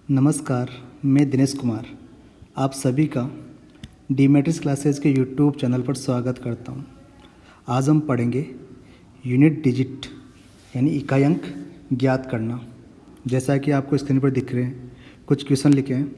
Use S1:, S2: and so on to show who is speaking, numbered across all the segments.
S1: नमस्कार, मैं दिनेश कुमार आप सभी का डी मैट्रिक्स क्लासेज के यूट्यूब चैनल पर स्वागत करता हूं। आज हम पढ़ेंगे यूनिट डिजिट यानी इकाई अंक ज्ञात करना। जैसा कि आपको स्क्रीन पर दिख रहे हैं, कुछ क्वेश्चन लिखे हैं।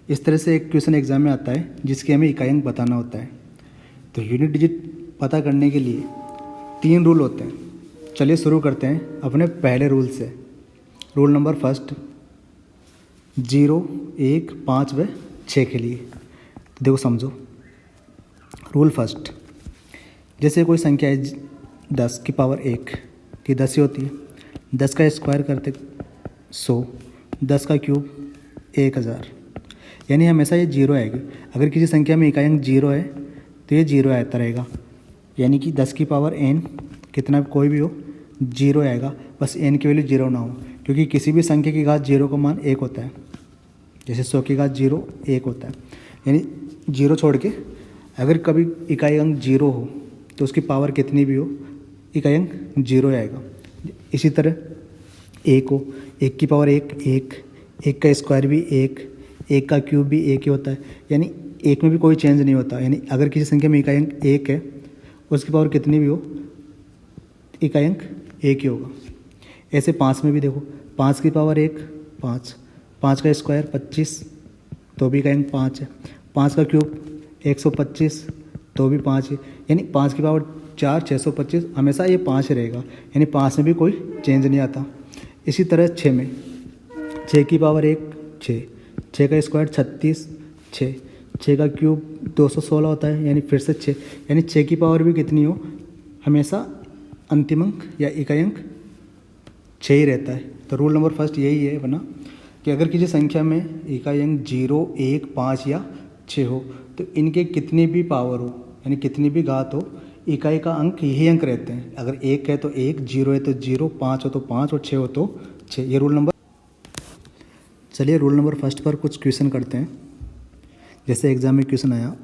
S1: इस तरह से एक क्वेश्चन एग्जाम में आता है जिसके हमें इकाई अंक बताना होता है। तो यूनिट डिजिट पता करने के लिए 3 रूल होते हैं। चलिए शुरू करते हैं अपने पहले रूल से। रूल नंबर फर्स्ट, 0, 1, 5 व 6 के लिए। तो देखो समझो, रूल फर्स्ट, जैसे कोई संख्या है 10 की पावर 1 की 10 ही होती है। 10 का स्क्वायर करते 100, 10 का क्यूब 1000, यानी हमेशा ये 0 आएगी। अगर किसी संख्या में इकाई अंक 0 है तो ये 0 आता रहेगा, यानी कि 10 की पावर n कितना कोई भी हो 0 आएगा, बस n की वैल्यू 0 ना हो, क्योंकि किसी भी संख्या की घात 0 का मान 1 होता है। जैसे 100 की घात 0 1 होता है, यानी 0 छोड़ के अगर कभी इकाई अंक 0 हो तो उसकी पावर कितनी भी हो इकाई अंक 0 आएगा। इसी तरह 1 हो, 1 की पावर 1 1, 1 का स्क्वायर भी 1, 1 का क्यूब भी 1 ही होता है, यानी 1 में भी कोई चेंज नहीं होता। यानी अगर किसी संख्या में इकाई अंक 1 है, उसकी पावर कितनी भी हो इकाई अंक 1 ही होगा। ऐसे 5 में भी देखो, 5 की पावर 1 5, 5 का स्क्वायर 25 तो भी इकाई अंक 5 है, 5 का क्यूब 125 तो भी 5 है, यानी 5 की पावर 4 625, हमेशा ये 5 रहेगा, यानी 5 में भी कोई चेंज नहीं आता। इसी तरह 6 में, 6 की पावर 1 6, 6 का स्क्वायर 36 6, 6 का क्यूब 216 होता है, यानी फिर से 6, यानी 6 की पावर भी कितनी हो हमेशा अंतिम अंक या इकाई अंक 6 ही रहता है। तो रूल नंबर फर्स्ट यही है बना कि अगर किसी संख्या में इकाई अंक 0 1 5 या 6 हो तो इनके कितनी भी पावर हो यानी कितनी भी घात हो, इकाई का अंक यही अंक रहते हैं। अगर 1 है तो 1, 0 है तो 0, 5 हो तो 5 और 6 हो तो 6। ये रूल नंबर। चलिए रूल नंबर फर्स्ट पर कुछ क्वेश्चन करते हैं। जैसे एग्जाम में क्वेश्चन आया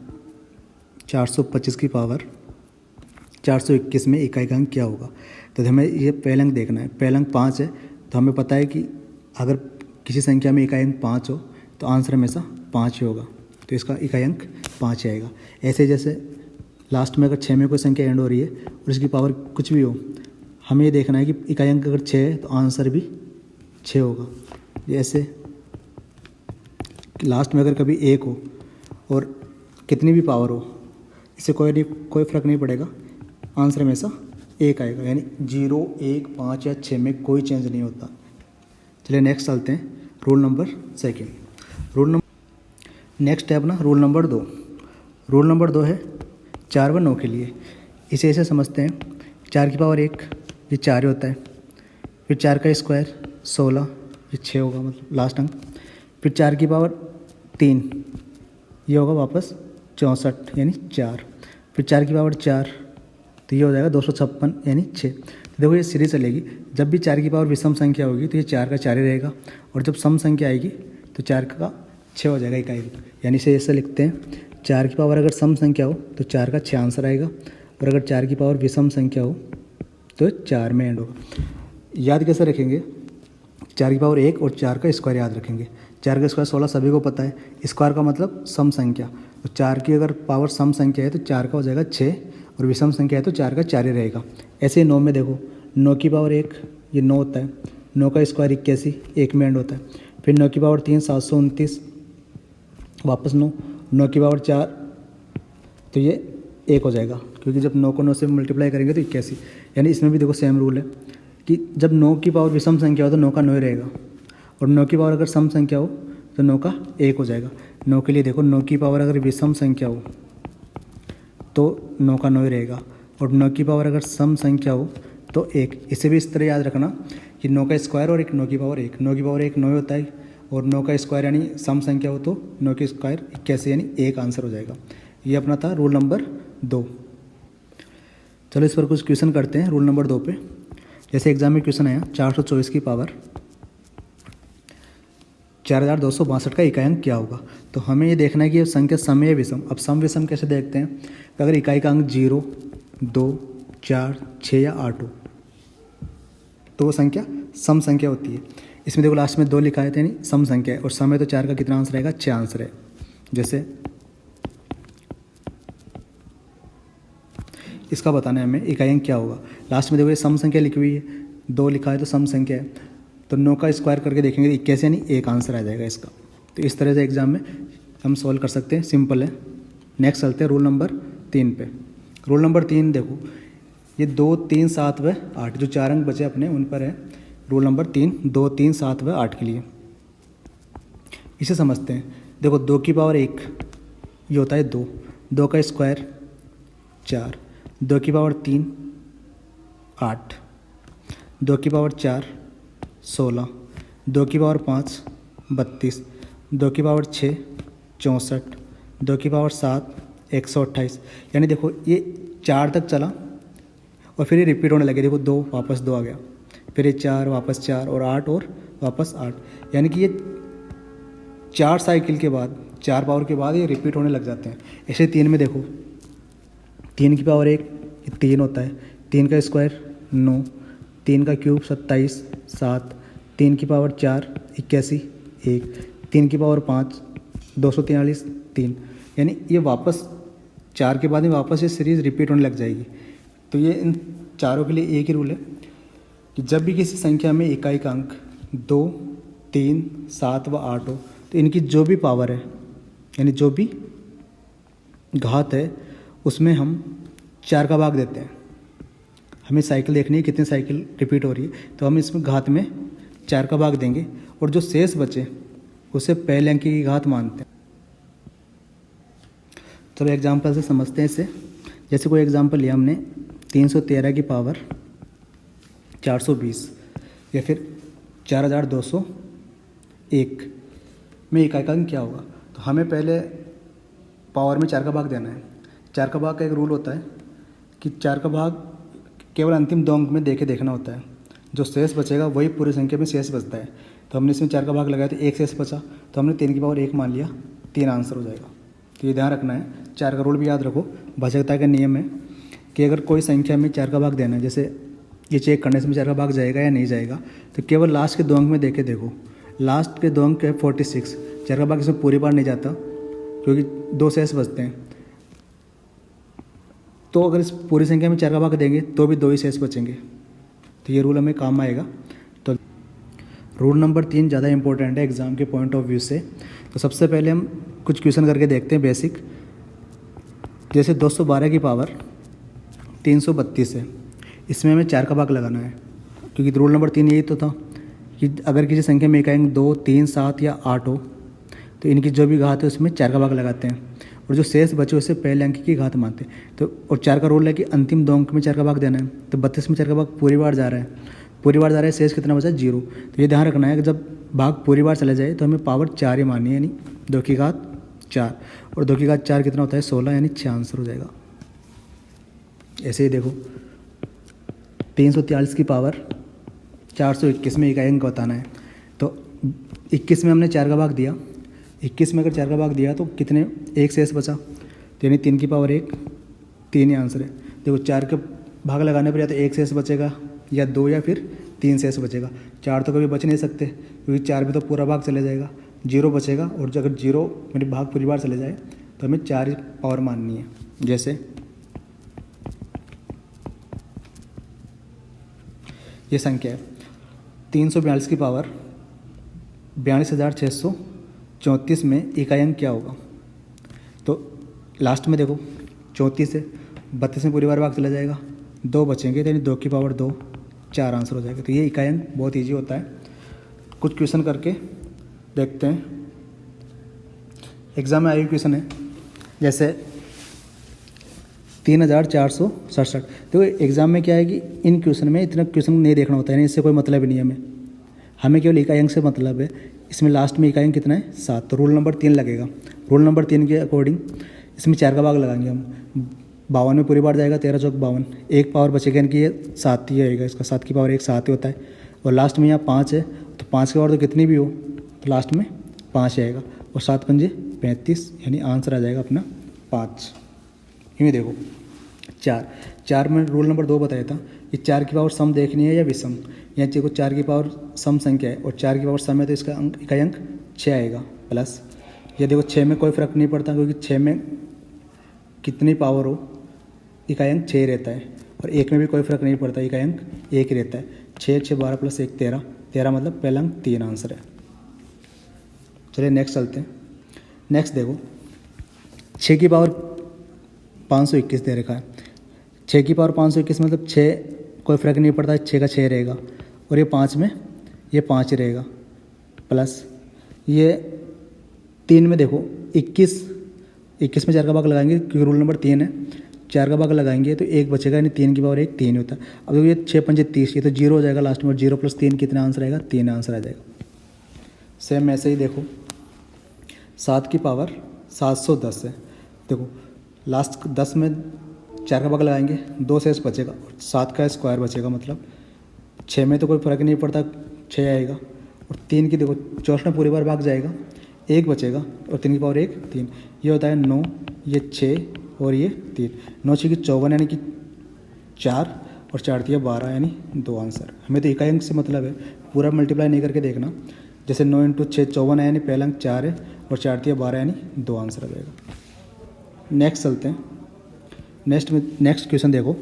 S1: 425 की पावर 421 में इकाई का अंक क्या होगा। तो हमें ये पहला अंक देखना है। पहला अंक 5 है, तो हमें पता है कि अगर किसी संख्या में इकाई अंक 5 हो तो आंसर हमेशा 5 ही होगा, तो इसका इकाई अंक 5 ही आएगा। ऐसे जैसे लास्ट में अगर 6 में कोई संख्या एंड हो रही है और इसकी पावर कुछ भी हो, हमें ये देखना है कि इकाई अंक अगर 6 है तो आंसर भी 6 होगा। जैसे लास्ट में अगर कभी 1 हो और कितनी भी पावर हो, इससे कोई फ़र्क नहीं पड़ेगा, आंसर हमेशा 1 आएगा, यानी 0 1 5 या 6 में कोई चेंज नहीं होता। चलिए नेक्स्ट चलते हैं, रूल नंबर सेकेंड। नेक्स्ट है अपना रूल नंबर 2। रूल नंबर 2 है 4 व 9 के लिए। इसे ऐसे समझते हैं, 4 की पावर 1 ये 4 ही होता है, फिर 4 का स्क्वायर 16 ये 6 होगा, मतलब लास्ट अंक, फिर 4 की पावर 3 ये होगा वापस 64 यानी 4, फिर 4 की पावर 4 तो ये हो जाएगा 256 यानी 6। तो देखो ये सीरीज चलेगी, जब भी 4 की पावर विषम संख्या होगी तो ये 4 का 4 ही रहेगा, और जब सम संख्या आएगी तो 4 का 6 हो जाएगा इकाई। यानी इसे ऐसे लिखते हैं, 4 की पावर अगर सम संख्या हो तो 4 का 6 आंसर आएगा, और अगर 4 की पावर विषम संख्या हो तो 4 में एंड होगा। याद कैसे रखेंगे, 4 की पावर 1 और 4 का स्क्वायर याद रखेंगे। 4 का स्क्वायर 16 सभी को पता है, स्क्वायर का मतलब सम संख्या, तो 4 की अगर पावर सम संख्या है तो 4 का हो जाएगा 6, और विषम संख्या है तो 4 का 4 ही रहेगा। ऐसे ही 9 में देखो, 9 की पावर 1 ये 9 होता है, 9 का स्क्वायर 81 1 में एंड होता है, फिर 9 की पावर 3 729 वापस 9, 9 की पावर 4 तो ये 1 हो जाएगा, क्योंकि जब 9 को 9 से मल्टीप्लाई करेंगे तो 81। यानी इसमें भी देखो सेम रूल है कि जब 9 की पावर विषम संख्या हो तो 9 का 9 ही रहेगा, और 9 की पावर अगर सम संख्या हो तो 9 का 1 हो जाएगा। 9 के लिए देखो, 9 की पावर अगर विषम संख्या हो तो 9 का 9 ही रहेगा, और 9 की पावर अगर सम संख्या हो तो 1। इसे भी इस तरह याद रखना कि 9 का स्क्वायर और 9 की पावर 1, 9 की पावर 1 9 होता है, और 9 का स्क्वायर यानी सम संख्या हो तो 9 की स्क्वायर 81 यानी 1 आंसर हो जाएगा। ये अपना था रूल नंबर 2। चलो इस पर कुछ क्वेश्चन करते हैं रूल नंबर 2 पे। जैसे एग्जाम में क्वेश्चन आया 424 की पावर 4262 का इकाई अंक क्या होगा। तो हमें ये देखना है कि संख्या सम या विषम। अब सम विषम कैसे देखते हैं, तो अगर इकाई का अंक 0 2 4 6 या 8 हो तो वो संख्या सम संख्या होती है। इसमें देखो लास्ट में 2 लिखा है, यानी सम संख्या है, और सम है तो 4 का कितना आंसर रहेगा, 6 आंसर है। जैसे इसका बताना है हमें इकाई अंक क्या होगा। लास्ट में देखो ये सम संख्या लिखी हुई है, 2 लिखा है तो सम संख्या है, तो 9 का स्क्वायर करके देखेंगे तो 21 यानी 1 आंसर आ जाएगा इसका। तो इस तरह से एग्जाम में हम सॉल्व कर सकते हैं, सिंपल है। नेक्स्ट चलते हैं रूल नंबर 3 पे। रूल नंबर 3 देखो, ये 2, 3, 7 व 8 जो 4 अंक बचे अपने उन पर है रूल नंबर 3, 2, 3, 7 व 8 के लिए। इसे समझते हैं। देखो 2 की पावर 1 ये होता है 2, 2 का स्क्वायर 4, 2 की पावर 3 8, 2 की पावर 4 16, 2 की पावर 5 32, 2 की पावर 6 64, 2 की पावर 7 128। यानी देखो ये 4 तक चला और फिर ये रिपीट होने लगे। देखो 2 वापस 2 आ गया, फिर ये 4 वापस 4 और 8 और वापस 8, यानी कि ये 4 साइकिल के बाद, 4 पावर के बाद ये रिपीट होने लग जाते हैं। ऐसे 3 में देखो 3 की पावर 1 ये 3 होता है, 3 का स्क्वायर 9, 3 का क्यूब 27 7, 3 की पावर 4 81 1, 3 की पावर 5 243 3। यानी ये वापस 4 के बाद में वापस ये सीरीज़ रिपीट होने लग जाएगी। तो ये इन चारों के लिए एक ही रूल है कि जब भी किसी संख्या में इकाई का अंक 2, 3, 7 व 8 हो तो इनकी जो भी पावर है यानी जो भी घात है उसमें हम 4 का भाग देते हैं। हमें साइकिल देखनी है कितनी साइकिल रिपीट हो रही है, तो हम इसमें घात में 4 का भाग देंगे और जो शेष बचे उसे पहले अंक की घात मानते हैं। चलो एग्जाम्पल से समझते हैं इसे। जैसे कोई एग्जाम्पल लिया हमने 313 की पावर 420 या फिर 4201 में इकाई का अंक क्या होगा। तो हमें पहले पावर में 4 का भाग देना है। 4 का भाग का एक रूल होता है कि 4 का भाग केवल अंतिम 2 अंक में देखना होता है, जो शेष बचेगा वही पूरी संख्या में शेष बचता है। तो हमने इसमें 4 का भाग लगाया तो 1 शेष बचा, तो हमने 3 की पावर 1 मान लिया, 3 आंसर हो जाएगा। तो ये ध्यान रखना है, 4 का रूल भी याद रखो। भाजकता का नियम है कि अगर कोई संख्या में 4 का भाग देना है, जैसे ये चेक करने से 4 का भाग जाएगा या नहीं जाएगा, तो केवल लास्ट के 2 अंक में देखो। लास्ट के 2 अंक है 46, 4 का भाग इसमें पूरी बार नहीं जाता क्योंकि 2 शेष बचते हैं। तो अगर इस पूरी संख्या में 4 का भाग देंगे तो भी 2 ही शेष बचेंगे। तो ये रूल हमें काम आएगा। तो रूल नंबर 3 ज़्यादा इंपॉर्टेंट है एग्ज़ाम के पॉइंट ऑफ व्यू से। तो सबसे पहले हम कुछ क्वेश्चन करके देखते हैं बेसिक। जैसे 212 की पावर 332 है, इसमें हमें 4 का भाग लगाना है क्योंकि रूल नंबर 3 यही तो था कि अगर किसी संख्या में इकाई 2, 3, 7 या 8 हो तो इनकी जो भी घात है उसमें 4 का भाग लगाते हैं और जो शेष बचे उसे पहले अंक की घात मानते हैं। तो और 4 का रूल है कि अंतिम 2 अंक में 4 का भाग देना है। तो 32 में 4 का भाग पूरी बार जा रहा है, शेष कितना बचा 0। तो ये ध्यान रखना है कि जब भाग पूरी बार चला जाए तो हमें पावर 4 ही माननी है, यानी 2 की घात 4 और 2 की घात 4 कितना होता है 16, यानी 6 आंसर हो जाएगा। ऐसे ही देखो 343 की पावर 421 में इकाई अंक बताना है। तो 21 में हमने 4 का भाग दिया, 21 में अगर 4 का भाग दिया तो कितने, 1 शेष बचा, तो यानी 3 की पावर 1, 3 ही आंसर है। देखो 4 के भाग लगाने पर या तो 1 शेष बचेगा या 2 या फिर 3 शेष बचेगा। 4 तो कभी बच नहीं सकते क्योंकि 4 में तो पूरा भाग चले जाएगा, 0 बचेगा। और अगर 0 मेरे भाग पूरी बार चले जाए तो हमें 4 ही पावर माननी है। जैसे ये संख्या है 342 की पावर 42,634 में इकाई अंक क्या होगा। तो लास्ट में देखो 34 है, 32 में पूरी बार भाग चला जाएगा, 2 बचेंगे तो यानी 2 की पावर 2, 4 आंसर हो जाएगा। तो ये इकाई अंक बहुत ईजी होता है। कुछ क्वेश्चन करके देखते हैं। एग्जाम में आई क्वेश्चन है जैसे 3467। तो एग्ज़ाम में क्या है कि इन क्वेश्चन में इतना क्वेश्चन नहीं देखना होता है, इससे कोई मतलब नहीं है हमें केवल इकाई अंक से मतलब है। इसमें लास्ट में इकाई अंक कितना है 7, तो रूल नंबर 3 लगेगा। रूल नंबर 3 के अकॉर्डिंग इसमें 4 का भाग लगाएंगे हम। 52 में पूरी बार जाएगा, 13 चौक 52, 1 पावर बचेगा यानी कि ये 7 ही आएगा। इसका 7 की पावर 1 7 ही होता है। और लास्ट में यहाँ 5 है, तो 5 की पावर तो कितनी भी हो तो लास्ट में 5 आएगा। और 7 पंजे 35, यानी आंसर आ जाएगा अपना 5। इनमें देखो 4। 4 में रूल नंबर 2 बताया था कि 4 की पावर सम देखनी है या विषम। यहाँ देखो 4 की पावर सम संख्या है और 4 की पावर सम है तो इसका अंक इकाई अंक 6 आएगा। प्लस ये देखो 6 में कोई फ़र्क नहीं पड़ता क्योंकि 6 में कितनी पावर हो इकाई अंक 6 रहता है, और 1 में भी कोई फ़र्क नहीं पड़ता, इकाई अंक 1 रहता है। 6 6 12 प्लस 1 13, 13 मतलब पहला अंक 3 आंसर है। चलिए नेक्स्ट चलते हैं। नेक्स्ट देखो 6 की पावर 521 दे रखा है। 6 की पावर 521 मतलब 6 कोई फ़र्क नहीं पड़ता, 6 का 6 रहेगा, और ये 5 में ये 5 रहेगा। प्लस ये 3 में देखो 21 में 4 का भाग लगाएंगे क्योंकि रूल नंबर 3 है। 4 का भाग लगाएंगे तो 1 बचेगा, यानी 3 की पावर 1 3 होता है। अब देखो ये 6 पंजे 30, ये तो 0 हो जाएगा लास्ट में, और 0 प्लस 3 कितना आंसर आएगा, 3 आंसर आ जाएगा। सेम ऐसे ही देखो 7 की पावर 710 है। देखो लास्ट 10 में 4 का भाग लगाएंगे, 2 शेष बचेगा, 7 का स्क्वायर बचेगा, मतलब 6 में तो कोई फ़र्क नहीं पड़ता, 6 आएगा, और 3 की देखो 64 में पूरी बार भाग जाएगा, 1 बचेगा, और 3 की पावर 1 3, ये होता है 9, ये 6 और ये 3, 9 6 की 54 यानी कि 4, और 4 3 12 यानी 2 आंसर। हमें तो इकाई अंक से मतलब है, पूरा मल्टीप्लाई नहीं करके देखना। जैसे 9 × 6 54 है यानी पहला अंक 4 है, और 4 3 12 यानी 2 आंसर आ जाएगा। नेक्स्ट चलते हैं। नेक्स्ट क्वेश्चन देखो,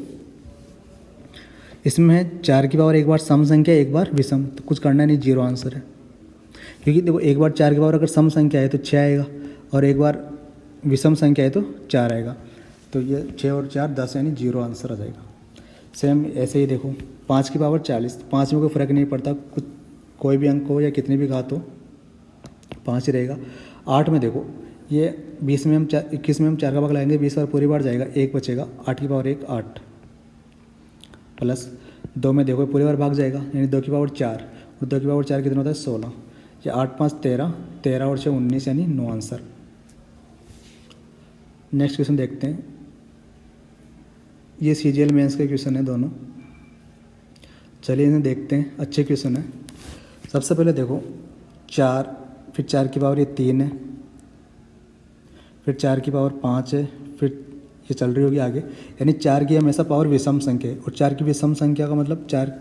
S1: इसमें है 4 की पावर एक बार सम संख्या एक बार विषम, तो कुछ करना नहीं, 0 आंसर है। क्योंकि देखो एक बार 4 की पावर अगर सम संख्या है तो 6 आएगा, और एक बार विषम संख्या है तो 4 आएगा, तो ये 6 और 4 10 यानी 0 आंसर आ जाएगा। सेम ऐसे ही देखो 5 की पावर 40, 5 में कोई फ़र्क नहीं पड़ता, कुछ कोई भी अंक हो या कितनी भी घात हो 5 ही रहेगा। 8 में देखो ये 21 में हम 4 का भाग लगाएंगे, 20 बार पूरी बार जाएगा, 1 बचेगा, 8 की पावर 1 8, प्लस 2 में देखो पूरी बार भाग जाएगा यानी 2 की पावर 4, और 2 की पावर 4 कितना होता है 16, ये 8 5 13, 13 और 6 19 यानी 9 आंसर। नेक्स्ट क्वेश्चन देखते हैं, ये CGL मेंस के क्वेश्चन है दोनों। चलिए इन्हें देखते हैं, अच्छे क्वेश्चन है। सबसे पहले देखो 4, फिर 4 की पावर ये 3 है, फिर 4 की पावर 5 है, फिर ये चल रही होगी आगे, यानी 4 की हमेशा पावर विषम संख्या है, और 4 की विषम संख्या का मतलब 4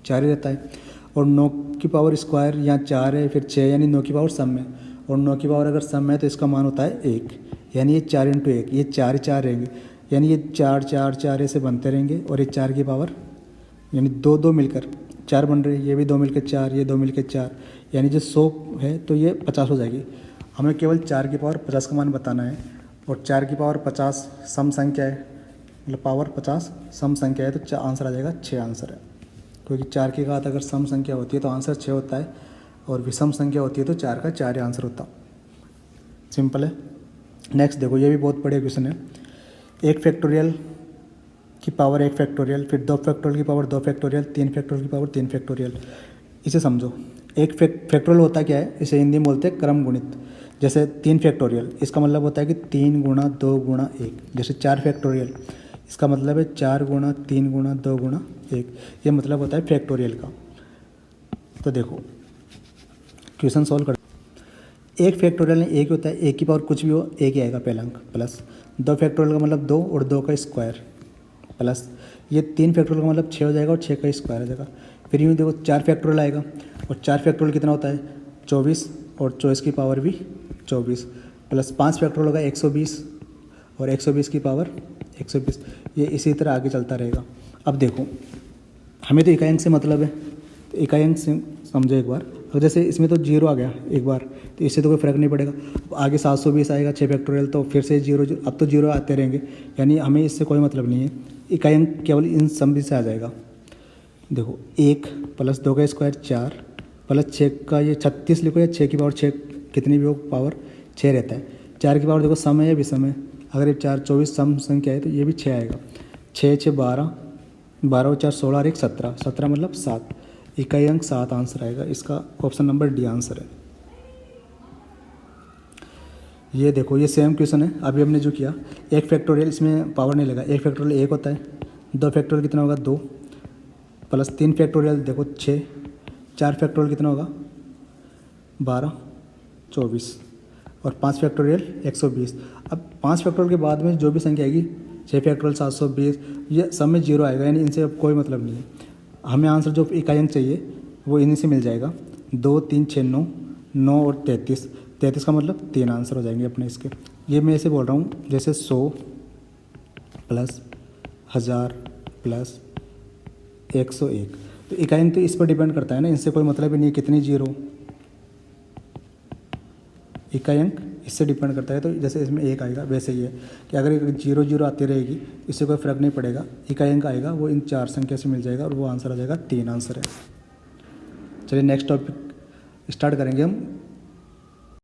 S1: 4 ही रहता है। और 9 की पावर स्क्वायर यहाँ 4 है, फिर 6 यानी 9 की पावर सम है, और 9 की पावर अगर सम है तो इसका मान होता है 1, यानी ये 4 × 1, ये 4 4 रहेंगे, यानी ये 4 4 4 ऐसे बनते रहेंगे, और ये 4 की पावर यानी 2 2 मिलकर 4 बन रहे हैं, ये भी 2 मिलकर 4, ये 2 मिलकर 4, यानी जो 100 है तो ये 50 हो जाएगी। हमें केवल 4 की पावर 50 का मान बताना है, और 4 की पावर 50 सम संख्या है, मतलब पावर 50 सम संख्या है, तो आंसर आ जाएगा 6 आंसर है। क्योंकि 4 की घात अगर सम संख्या होती है तो आंसर 6 होता है, और विषम संख्या होती है तो 4 का 4 ही आंसर होता। सिंपल है। नेक्स्ट देखो, ये भी बहुत बड़े क्वेश्चन है। 1 फैक्टोरियल की पावर 1 फैक्टोरियल, फिर 2 फैक्टोरियल की पावर 2 फैक्टोरियल, 3 फैक्टोरियल की पावर 3 फैक्टोरियल। इसे समझो, 1 फैक्टोरियल होता क्या है, इसे हिंदी में बोलते हैं क्रम गुणित। जैसे 3 फैक्टोरियल, इसका मतलब होता है कि 3 × 2 × 1। जैसे 4 फैक्टोरियल, इसका मतलब है 4 × 3 × 2 × 1, ये मतलब होता है फैक्टोरियल का। तो देखो क्वेश्चन सॉल्व कर, 1 फैक्टोरियल में 1 होता है, 1 की पावर कुछ भी हो 1 ही आएगा पहला अंक, प्लस 2 फैक्टोरियल का मतलब 2 और 2 का स्क्वायर, प्लस ये 3 फैक्टोरियल का मतलब 6 हो जाएगा और 6 का स्क्वायर आ जाएगा। फिर यूँ देखो 4 फैक्टोरियल आएगा, और 4 फैक्टोरियल कितना होता है 24, और 24 की पावर भी 24, प्लस 5 फैक्टोरियल होगा 120, और 120 की पावर 120, ये इसी तरह आगे चलता रहेगा। अब देखो हमें तो इकाई अंक से मतलब है, तो इकाई अंक से समझो एक बार। तो जैसे इसमें तो 0 आ गया एक बार, तो इससे तो कोई फ़र्क नहीं पड़ेगा। अब आगे 720 आएगा 6 फैक्टोरियल, तो फिर से 0 अब तो 0 आते रहेंगे, यानी हमें इससे कोई मतलब नहीं है। इकाई अंक केवल इन सम से आ जाएगा। देखो 1 प्लस 2 का स्क्वायर 4, प्लस 6 का ये 36 लिखो, या 6 की पावर 6 कितनी भी हो पावर 6 रहता है। 4 की पावर देखो सम है या विषम है, अगर ये 4 24 सम संख्या है तो ये भी 6 आएगा। 6 6 12, 12 और 4 16 और 1 17, 17 मतलब 7, इकाई अंक 7 आंसर आएगा। इसका ऑप्शन नंबर डी आंसर है। ये देखो ये सेम क्वेश्चन है, अभी हमने जो किया 1 फैक्टोरियल, इसमें पावर नहीं लगा। 1 फैक्टोरियल 1 होता है, 2 फैक्टोरियल कितना होगा 2, प्लस 3 फैक्टोरियल देखो 6, 4 फैक्टोरियल कितना होगा 12 24, और 5 फैक्टोरियल 120। अब 5 फैक्टोरियल के बाद में जो भी संख्या आएगी 6 फैक्टोरियल 720, ये सब में जीरो आएगा, यानी इनसे अब कोई मतलब नहीं है। हमें आंसर जो इकाई अंक चाहिए वो इन्हीं से मिल जाएगा। 2 3 6 9, 9 और 33, 33 का मतलब 3 आंसर हो जाएंगे अपने इसके। ये मैं ऐसे बोल रहा हूँ जैसे 100 प्लस 1000 प्लस 101, तो इकाई अंक तो इस पर डिपेंड करता है ना, इनसे कोई मतलब ही नहीं है कितनी जीरो। इकाई अंक इससे डिपेंड करता है, तो जैसे इसमें 1 आएगा वैसे ही है कि अगर 0 0 आती रहेगी इससे कोई फ़र्क नहीं पड़ेगा, इकाई अंक आएगा वो इन 4 संख्या से मिल जाएगा और वो आंसर आ जाएगा 3 आंसर है। चलिए नेक्स्ट टॉपिक स्टार्ट करेंगे हम